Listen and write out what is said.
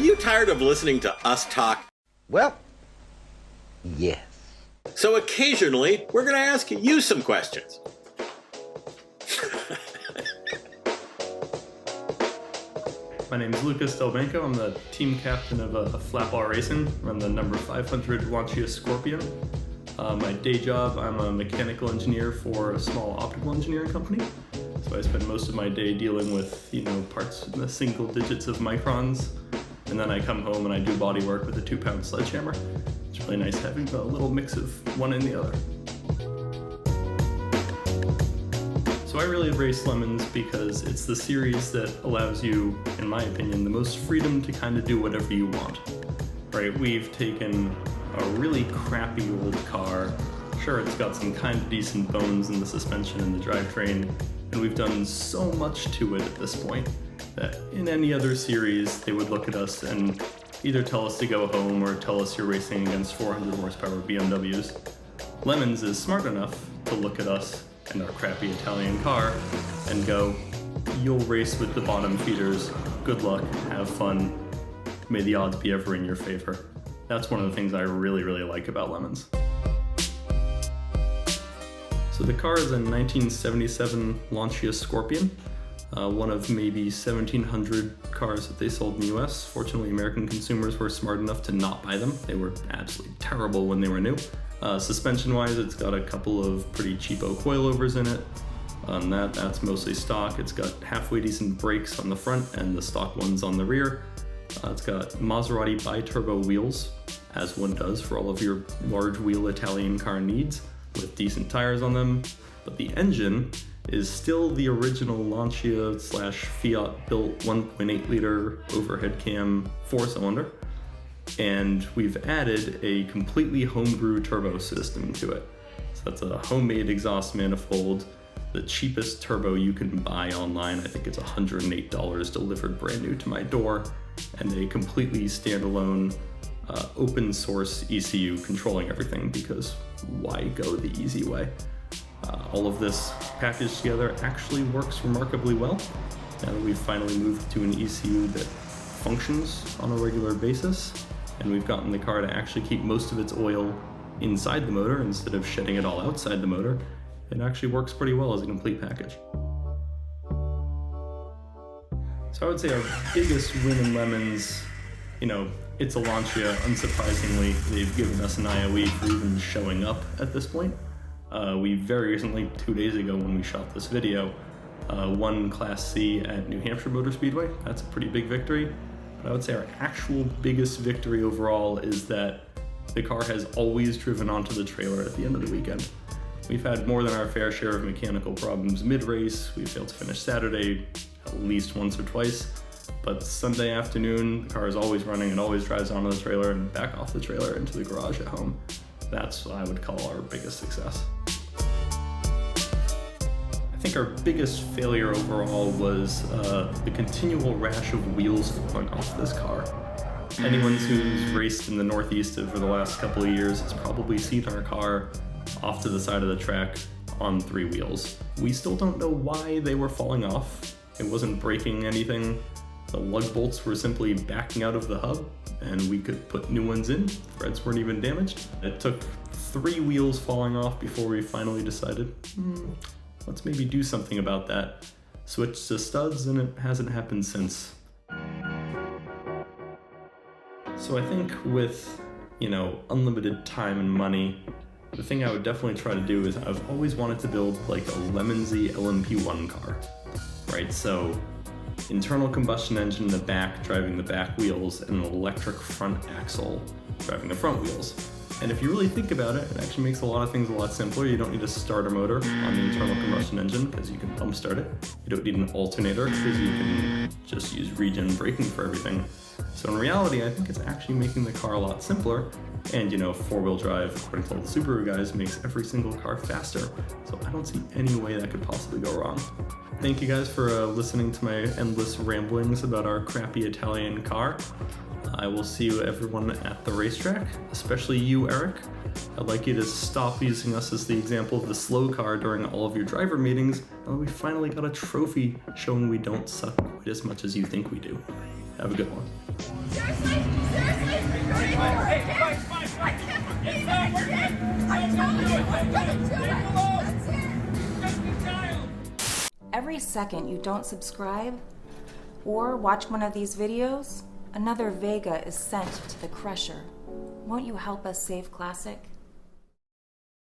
you tired of listening to us talk? Well, yes. So occasionally, we're going to ask you some questions. My name is Lucas Delbanco. I'm the team captain of Flatball Racing. Run the number 500 Lancia Scorpion. My day job, I'm a mechanical engineer for a small optical engineering company. So I spend most of my day dealing with, parts in the single digits of microns. And then I come home and I do body work with a 2-pound sledgehammer. It's really nice having a little mix of one and the other. So I really race Lemons because it's the series that allows you, in my opinion, the most freedom to kind of do whatever you want. Right? We've taken a really crappy old car. Sure, it's got some kind of decent bones in the suspension and the drivetrain, and we've done so much to it at this point that in any other series, they would look at us and either tell us to go home or tell us you're racing against 400 horsepower BMWs. Lemons is smart enough to look at us and our crappy Italian car and go, you'll race with the bottom feeders, good luck, have fun, may the odds be ever in your favor. That's one of the things I really, really like about Lemons. So the car is a 1977 Lancia Scorpion, one of maybe 1,700 cars that they sold in the US. Fortunately, American consumers were smart enough to not buy them. They were absolutely terrible when they were new. Suspension-wise, it's got a couple of pretty cheapo coilovers in it. That's mostly stock. It's got halfway decent brakes on the front and the stock ones on the rear. It's got Maserati bi-turbo wheels, as one does for all of your large wheel Italian car needs, with decent tires on them. But the engine is still the original Lancia / Fiat built 1.8 liter overhead cam 4-cylinder. And we've added a completely homebrew turbo system to it. So that's a homemade exhaust manifold, the cheapest turbo you can buy online. I think it's $108 delivered brand new to my door, and a completely standalone open source ECU controlling everything, because why go the easy way? All of this packaged together actually works remarkably well. Now that we've finally moved to an ECU that functions on a regular basis, and we've gotten the car to actually keep most of its oil inside the motor instead of shedding it all outside the motor, it actually works pretty well as a complete package. So I would say our biggest win in Lemons, it's a Lancia. Unsurprisingly, they've given us an IOE for even showing up at this point. We very recently, 2 days ago when we shot this video, won Class C at New Hampshire Motor Speedway. That's a pretty big victory. But I would say our actual biggest victory overall is that the car has always driven onto the trailer at the end of the weekend. We've had more than our fair share of mechanical problems mid-race. We failed to finish Saturday at least once or twice. But Sunday afternoon, the car is always running and always drives onto the trailer and back off the trailer into the garage at home. That's what I would call our biggest success. I think our biggest failure overall was the continual rash of wheels falling off this car. Anyone who's raced in the Northeast over the last couple of years has probably seen our car off to the side of the track on 3 wheels. We still don't know why they were falling off. It wasn't breaking anything. The lug bolts were simply backing out of the hub, and we could put new ones in. Threads weren't even damaged. It took 3 wheels falling off before we finally decided, let's maybe do something about that. Switched to studs, and it hasn't happened since. So I think with, unlimited time and money, the thing I would definitely try to do is I've always wanted to build like a Lemonsy LMP1 car, right? So internal combustion engine in the back driving the back wheels, and an electric front axle driving the front wheels. And if you really think about it, it actually makes a lot of things a lot simpler. You don't need a starter motor on the internal combustion engine because you can pump start it. You don't need an alternator because you can just use regen braking for everything. So in reality, I think it's actually making the car a lot simpler. And 4-wheel drive, according to all the Subaru guys, makes every single car faster. So I don't see any way that could possibly go wrong. Thank you guys for listening to my endless ramblings about our crappy Italian car. I will see you everyone at the racetrack, especially you, Eric. I'd like you to stop using us as the example of the slow car during all of your driver meetings. We finally got a trophy showing we don't suck quite as much as you think we do. Have a good one. Seriously? Seriously? I can't believe it! I'm telling you, I'm gonna do it! That's it! Every second you don't subscribe or watch one of these videos, another Vega is sent to the crusher. Won't you help us save Classic?